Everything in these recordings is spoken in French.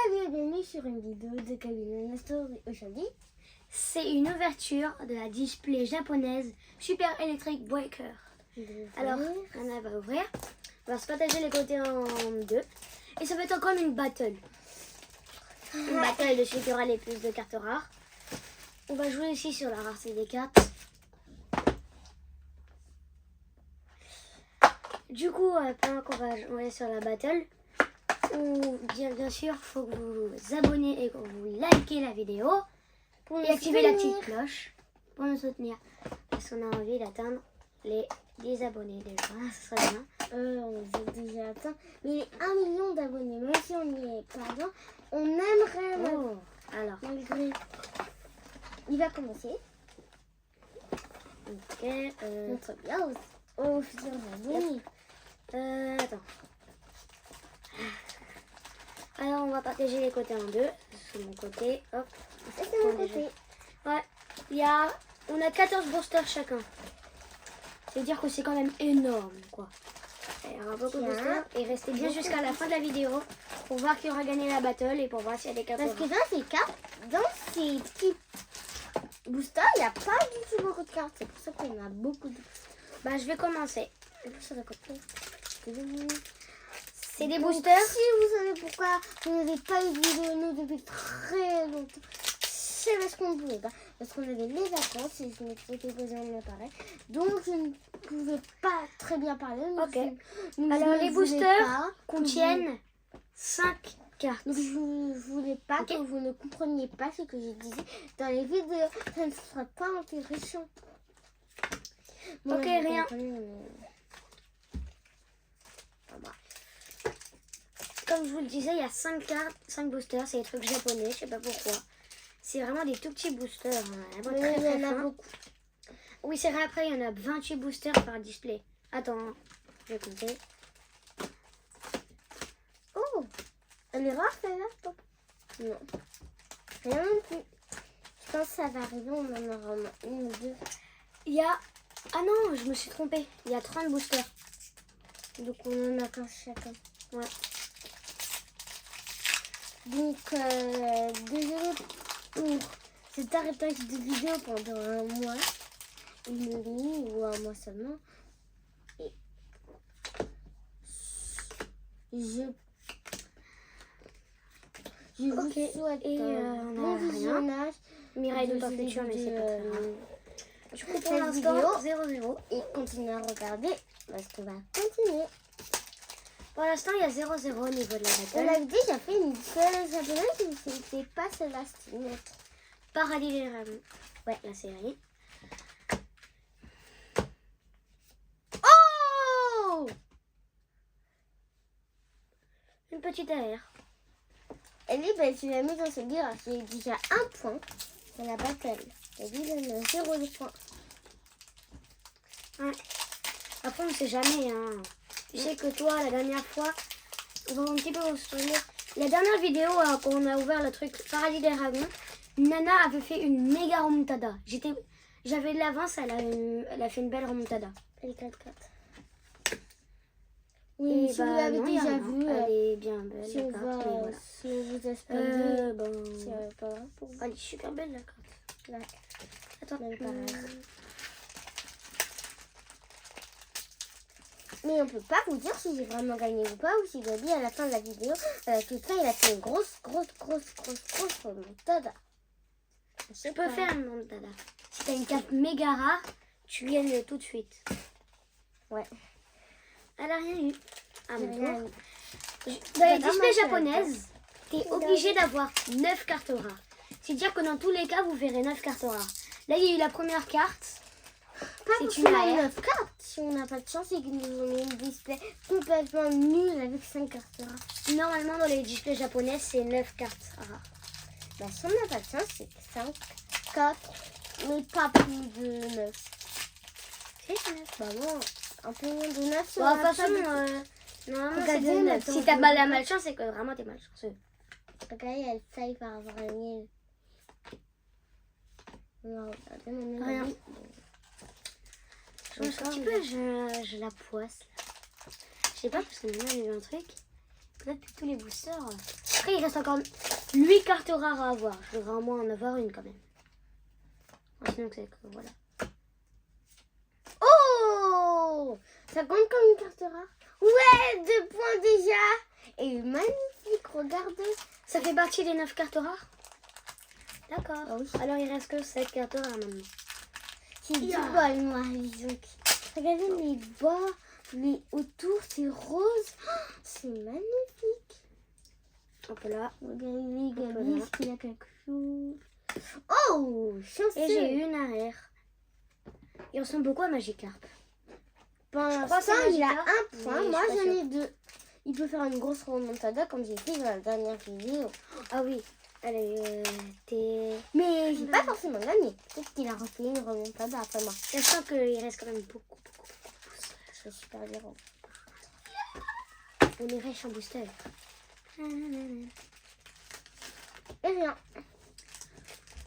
Salut et bienvenue sur une vidéo de Kabila Story. Aujourd'hui, C'est une ouverture de la display japonaise Super Electric Breaker. Alors, Anna va ouvrir. On va se partager les côtés en deux. Et ça va être comme une battle. Une battle de celui qui aura les plus de cartes rares. On va jouer aussi sur la rareté des cartes. Du coup, pendant qu'on va jouer sur la battle, bien sûr, il faut que vous vous abonnez et que vous likez la vidéo. Et activer la petite cloche pour nous soutenir. Parce qu'on a envie d'atteindre les 10 abonnés déjà. Ça serait bien. On les a déjà atteint. Mais 1 million d'abonnés, même si on n'y est pas bien, on aimerait. Oh. Alors, Malgré. Il va commencer. ok. Montre bien aux futurs abonnés. Attends. Alors, on va partager les côtés en deux. C'est mon côté. Hop. Ça, c'est mon côté. Ouais. On a 14 boosters chacun. Ça veut dire que c'est quand même énorme, quoi. Il y aura beaucoup de boosters. Et restez bien jusqu'à la fin de la vidéo pour voir qui aura gagné la battle et pour voir s'il y a des cartes. Parce que dans ces cartes, dans ces petits boosters, il n'y a pas du tout beaucoup de cartes. C'est pour ça qu'on a beaucoup de. Bah, je vais commencer. Ça va coûter. C'est des boosters. Si vous savez pourquoi vous n'avez pas eu de vidéo nous depuis très longtemps, c'est parce qu'on ne pouvait pas. Parce qu'on avait les vacances et je m'étais posé en appareil. Donc je ne pouvais pas très bien parler. Ok. Alors les boosters contiennent 5 cartes. Donc je ne voulais pas Ok. que vous ne compreniez pas ce que je disais dans les vidéos. Ça ne sera pas intéressant. Ok, rien. Comme je vous le disais, il y a 5 cartes, 5 boosters. C'est des trucs japonais, je sais pas pourquoi. C'est vraiment des tout petits boosters. Hein. Mais il y en a beaucoup. Oui, c'est vrai, après, il y en a 28 boosters par display. Attends, hein. Je vais compter. Oh, elle est rare celle-là, toi? Non. Rien non plus. Je pense que ça va arriver, on en aura une ou deux. Il y a... Ah non, je me suis trompée. Il y a 30 boosters. Donc on en a 15 chacun. Ouais. Donc désolé pour cet arrêtage de vidéo pendant un mois, une demi ou un mois seulement. Et je vous souhaite un bon visionnage. Mireille de cette futur, mais c'est pas très vidéo, grave. Du coup, pour cette l'instant, vidéo. 0-0. Et continuez à regarder parce qu'on va continuer. Pour l'instant, il y a 0-0 au niveau de la On battle. avait déjà fait une seule japonaise, mais c'était pas celle-là, c'était une autre. Paradis des Dragons. Ouais, la série. Oh! Une petite AR. Ellie, tu l'as mis dans ce livre. J'ai déjà un point dans la battle. Ellie donne 0 de points. Ouais. Après, on ne sait jamais. Hein. Tu sais que toi, la dernière fois, on va un petit peu vous souvenir. La dernière vidéo, quand on a ouvert le truc Paradis des Dragons, Nana avait fait une méga remontada. J'avais de l'avance, elle a fait une belle remontada. Elle est 4-4. Oui, Et si vous l'avez non, déjà non, vu, elle est bien belle. si la on carte, va, mais voilà. si on vous a spoilé, Bon. c'est pas grave pour vous. Elle est super belle la carte. Là, Attends. même pareil. Mais on peut pas vous dire si j'ai vraiment gagné ou pas, ou si Gabi à la fin de la vidéo, tout ça, il a fait une grosse remontada. Je peux faire une remontada. Si t'as une carte méga rare, tu gagnes tout de suite. Ouais. Elle a rien eu. À mon Rien tour. eu. Dans les J'adore displays ma japonaises, t'es obligé d'avoir 9 cartes rares. C'est-à-dire que dans tous les cas, vous verrez 9 cartes rares. Là, il y a eu la première carte. Pas C'est forcément une AR. 9 cartes. Si on n'a pas de chance et que nous avons une display complètement nul avec 5 cartes rares. Normalement, dans les displays japonais, c'est 9 cartes rares. Bah, si on n'a pas de chance, c'est 5, 4, mais pas plus de 9. C'est 9. Bah non, un peu moins de 9. Bon, de toute façon, normalement, c'est Regardez, de 9. maintenant, Si t'as je- pas la malchance, c'est que vraiment t'es malchanceux. Regardez, elle faillit par avoir gagné. Non, regardez, mon Rien. ami. Je pense un petit peu, je la poisse là. Je sais pas, parce que maintenant j'ai eu un truc. Peut-être que tous les boosters. Après, il reste encore 8 cartes rares à avoir. Je devrais au moins en avoir une quand même. Sinon, c'est que voilà. Oh, ça compte comme une carte rare. Ouais, 2 points déjà. Et magnifique, regardez. Ça fait partie des 9 cartes rares? D'accord. Ah oui. Alors, il reste que 7 cartes rares maintenant. C'est du bol, moi, disons. Regardez les bas, les autour, c'est rose. Oh, c'est magnifique. Hop là. Regardez, Hop Gabi, là. est-ce qu'il y a quelque chose? Oh, chanceux. Et j'ai une arrière. Il ressemble beaucoup à Magikarp. Pour crois que c'est l'instant, il a Magikarp, 1 point. mais Moi, je suis pas j'en sûre. ai 2. Il peut faire une grosse remontada comme j'ai fait dans la dernière vidéo. Ah oui. Allez, Mais j'ai pas forcément gagné. Peut-être qu'il a refait une remontada après moi. Je sens qu'il reste quand même beaucoup. C'est super dur. On est riche en booster. Et rien.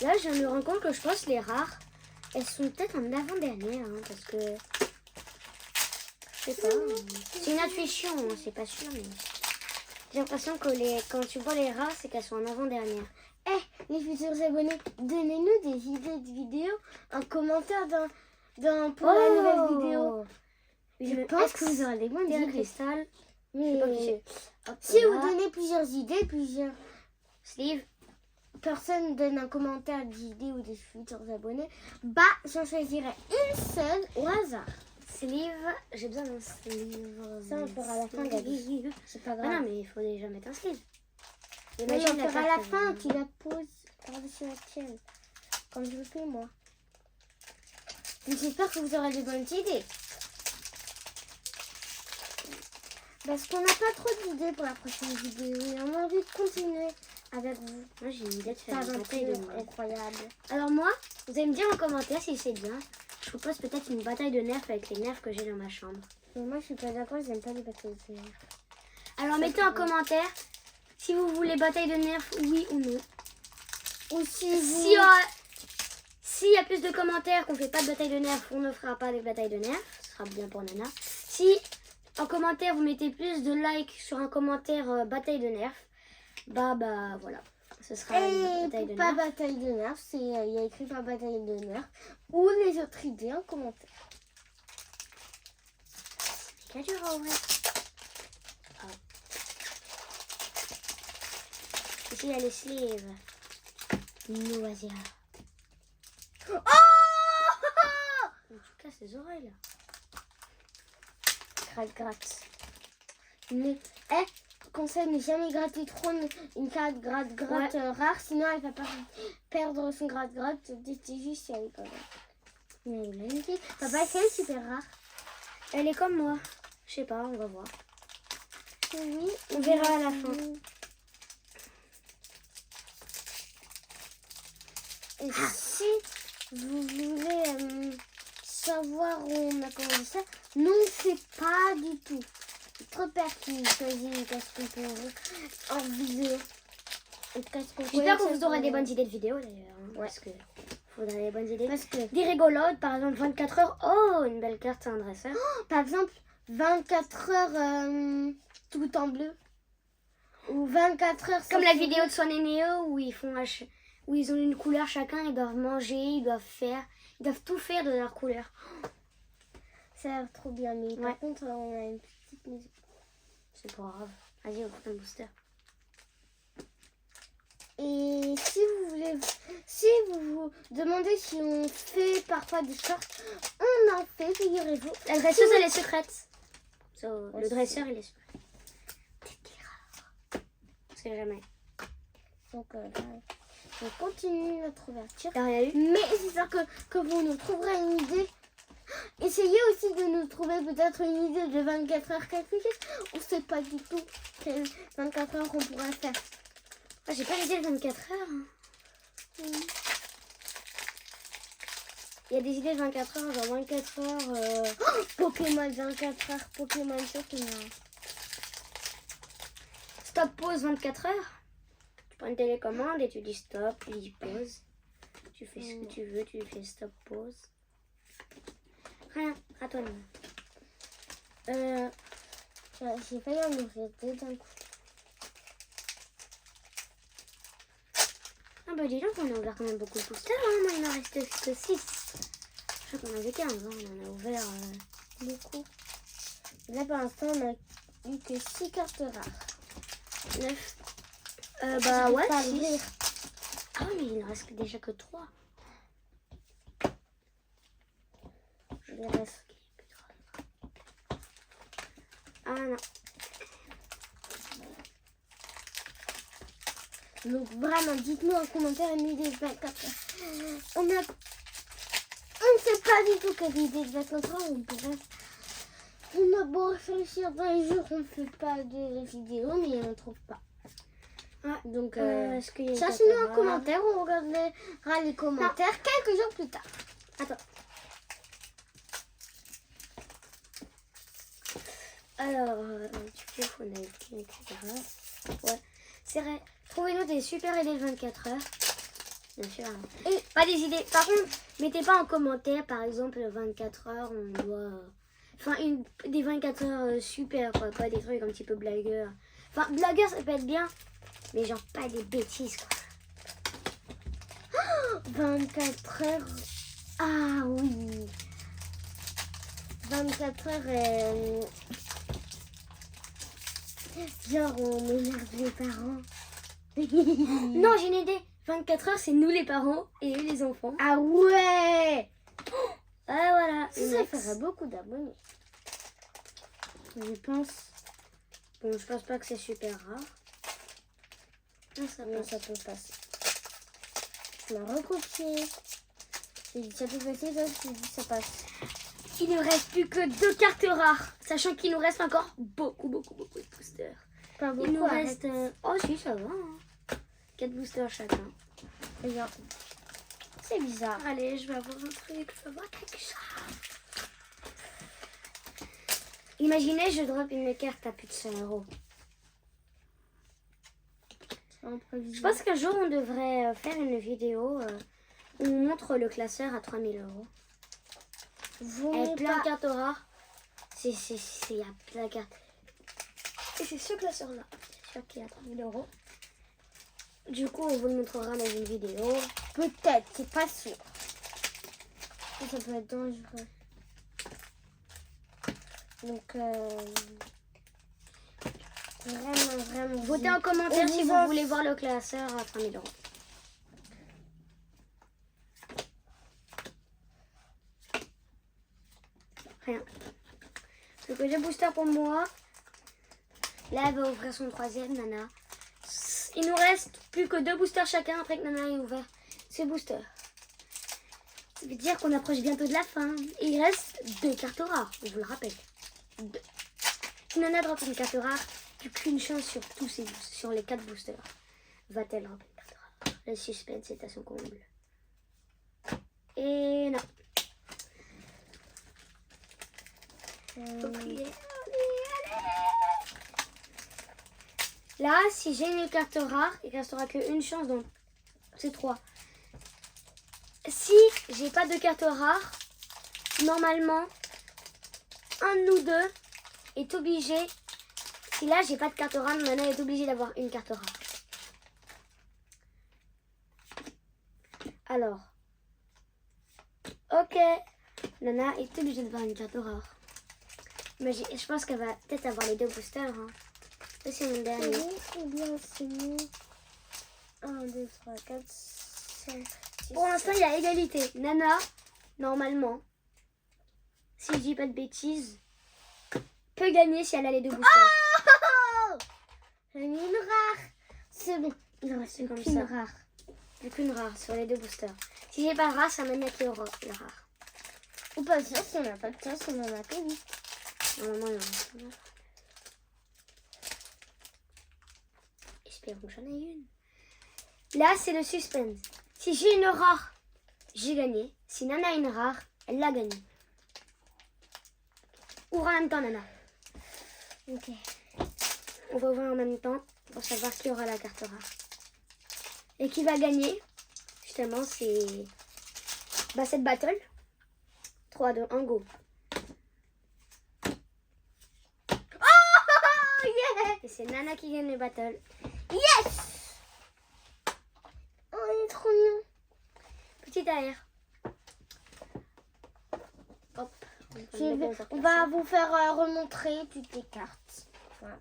Là, je me rends compte que je pense que les rares, elles sont peut-être en avant-dernière. Hein, parce que. Je sais pas. C'est une intuition, hein, c'est pas sûr. Mais j'ai l'impression que quand tu vois les rares, c'est qu'elles sont en avant-dernière. Eh, les futurs abonnés, donnez-nous des idées de vidéos en commentaire pour la nouvelle vidéo. Je pense que vous aurez des bonnes un idées. cristal. Mais Je sais pas qui c'est. Hop si là. vous donnez plusieurs idées, plusieurs Sleeve. personnes donnent un commentaire d'idées ou des futurs abonnés, bah j'en choisirai une seule au hasard. Sleeve. J'ai besoin d'un sleeve. Ça, on fera à la fin, Gabi. C'est pas Ah grave. non, mais il faut déjà mettre un sleeve. Mais Imagine on fera à carte, la fin, tu la poses par-dessus la tienne. Comme je le fais moi. Mais j'espère que vous aurez des bonnes idées. Parce qu'on n'a pas trop d'idées pour la prochaine vidéo et on a envie de continuer avec vous. Moi, j'ai une idée de faire C'est une bataille de aventure nerfs. incroyable. Alors moi, vous allez me dire en commentaire si c'est bien. Je propose peut-être une bataille de nerfs avec les nerfs que j'ai dans ma chambre. Mais moi je suis pas d'accord, j'aime pas les batailles de nerfs. Alors mettez en commentaire si vous voulez bataille de nerfs, oui ou non. Ou si vous... S'il y a plus de commentaires qu'on fait pas de bataille de nerfs, on ne fera pas de bataille de nerfs. Ce sera bien pour Nana. Si en commentaire vous mettez plus de likes sur un commentaire bataille de nerfs, bah voilà. Ce sera une Et bataille de pour pas nerfs. bataille de nerfs, il y a écrit pas bataille de nerfs. Ou les autres idées en commentaire. Quel dur à ouvrir. Ah. Ici il y a les sleeves. Noisia. Oh Tu casses les oreilles là. Gratte. Conseil, ne jamais gratter trop une carte gratte rare, sinon elle va pas perdre son gratte. C'est juste si elle est quand même. Mais magnifique. Papa, c'est super rare. Elle est comme moi. Je sais pas, on va voir. Oui, On verra à la fin. Et si vous voulez savoir où on a commandé ça, non, c'est pas du tout. C'est votre père qui choisit une casquette pour vous en vidéo. J'espère que vous aurez des bonnes idées de vidéo d'ailleurs. Hein, Ouais. Parce que faudrait des bonnes idées. Parce que, Des rigolotes, par exemple 24 heures. Oh, une belle carte, c'est un dresseur. par exemple, 24 heures tout en bleu. Ou 24 heures Comme la sans vidéo de Swan et Neo où où ils ont une couleur chacun, ils doivent manger, ils doivent tout faire de leur couleur. Ça a l'air trop bien, mais Ouais. par contre, on a une petite musique. C'est pas grave. Vas-y, on prend un booster. Et si vous vous demandez si on fait parfois des shorts, on en fait, figurez-vous. La dresseuse, elle est secrète. Ouais, Le dresseur, il est secret. C'était rare. On sait jamais. Donc, on continue notre ouverture. T'as rien eu? Mais j'espère que vous nous trouverez une idée. Essayez aussi de nous trouver peut-être une idée de 24 heures quelque chose. On ne sait pas du tout quelle 24 heures on pourrait faire. Ah, j'ai pas l'idée de 24 heures. Hein. Il y a des idées de 24 heures, genre 24 heures. Pokémon 24 heures, Pokémon surtout. Stop pause 24 heures. Tu prends une télécommande et tu dis stop, tu dis pause. Tu fais ce que tu veux, tu fais stop pause. Rien, à toi. J'ai failli en ouvrir deux d'un coup. bah dis donc, on a ouvert quand même beaucoup de boosters. Hein. Moi, il m'en reste que 6. Je crois qu'on avait 15. Hein. On en a ouvert beaucoup. Là, pour l'instant, on a eu que 6 cartes rares. 9. Je Bah peux ouais, pas 6. l'ouvrir. Ah oui, mais il ne reste déjà que 3. Je les reste. Ah non. Donc vraiment, dites-nous en commentaire une idée de 24 heures. On ne sait pas du tout quelle idée de 24 heures on pourrait. On a beau réfléchir dans les jours, on ne fait pas de vidéo, mais on ne trouve pas. Ah, Donc, est-ce qu'il y a une cherchez-nous carte en rare? commentaire, on regardera les commentaires quelques jours plus tard. Attends. Alors, du coup, on a été, etc. Ouais, c'est vrai. Trouvez-nous des super idées de 24 heures. Bien sûr. Et pas des idées. Par contre, mettez pas en commentaire, par exemple, 24 heures, on doit. Enfin, des 24 heures super, quoi. Pas des trucs un petit peu blagueurs. Enfin, blagueurs, ça peut être bien, mais genre pas des bêtises, quoi. 24 heures. Ah oui. 24 heures. Genre, on énerve les parents. Non, j'ai une idée. 24 heures, c'est nous les parents et eux les enfants. Ah ouais. Ah voilà. Ça ferait beaucoup d'abonnés. Je pense. Bon, je pense pas que c'est super rare. Non, ça peut passer. Je l'ai recopié. J'ai dit ça peut passer, là, j'ai dit ça passe. Il ne reste plus que 2 cartes rares. Sachant qu'il nous reste encore beaucoup de boosters. Pas beaucoup. Il nous arrête. reste... Oh si, ça va. Hein. 4 boosters chacun. Regarde. C'est bizarre. Allez, je vais avoir un truc. Je vais avoir quelque chose. Imaginez, je drop une carte à plus de 100 €. Je pense qu'un jour, on devrait faire une vidéo où on montre le classeur à 3000 €. Avec plein de cartes rares. Il y a plein de cartes. Et c'est ce classeur-là. C'est sûr qu'il y a 3000 €. Du coup, on vous le montrera dans une vidéo. Peut-être, c'est pas sûr. Ça peut être dangereux. Donc, vraiment. Votez en commentaire si vous voulez voir le classeur à 3000 €. Rien. Donc, le booster pour moi. Là, elle va ouvrir son 3e, Nana. Il nous reste plus que 2 boosters chacun après que Nana ait ouvert ses boosters. Ça veut dire qu'on approche bientôt de la fin. Et il reste 2 cartes rares, je vous le rappelle. 2. Si Nana drop une carte rare, plus qu'une chance sur les 4 boosters. Va-t-elle drop une carte rare? Le suspense est à son comble. Et non. Allez. Là, si j'ai une carte rare, il ne restera qu'une chance dans ces 3. Si j'ai pas de carte rare, normalement, un de nous deux est obligé. Si là, j'ai pas de carte rare, Nana est obligée d'avoir une carte rare. Alors, ok, Nana est obligée d'avoir une carte rare. Mais je pense qu'elle va peut-être avoir les 2 boosters. Hein. Ça, c'est mon dernier. Ou bien c'est nous. 1, 2, 3, 4, 5, 6. Pour l'instant, il y a égalité. Nana, normalement, si je dis pas de bêtises, peut gagner si elle a les 2 boosters. Oh, j'en ai une rare. C'est bon. Il en reste comme qu'une ça. rare. J'ai qu'une rare sur les 2 boosters. Si j'ai pas rare, c'est Nana qui aura la rare. Ou pas de chance, si on n'a pas de chance, on en a qu'une. Normalement, il y en a. Espérons que j'en ai une. Là, c'est le suspense. Si j'ai une rare, j'ai gagné. Si Nana a une rare, elle l'a gagné. Ouvre en même temps, Nana. Ok. On va ouvrir en même temps pour savoir qui aura la carte rare. Et qui va gagner, justement, c'est cette battle. 3, 2, 1, go. Oh yeah. Et c'est Nana qui gagne le battle. Yes. On est derrière. Hop. On va vous faire remontrer toutes les cartes. Voilà.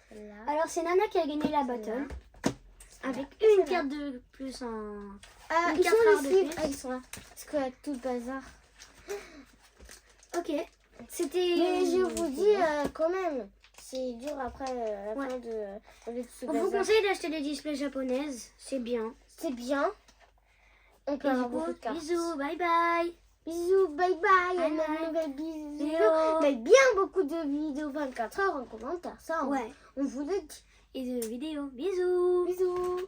Celle-là. Alors, c'est Nana qui a gagné la battle. Avec une carte de plus en... une Ils carte sont rare les de livres. plus. Ils sont là. Parce que tout le bazar. Ok. C'était... Mais je vous dis quand même, c'est dur après la Ouais. fin de ce On vous bazar. conseille d'acheter des displays japonaises. C'est bien. C'est bien. On peut Et avoir du beaucoup coup, de cartes. bisous, bye bye. Bisous, bye bye. Bye Et bye. une nouvelle bisous. Bisous. Mais bien beaucoup de vidéos 24 heures en commentaire. Ça, Ouais. on vous le dit. Et de vidéos. Bisous. Bisous.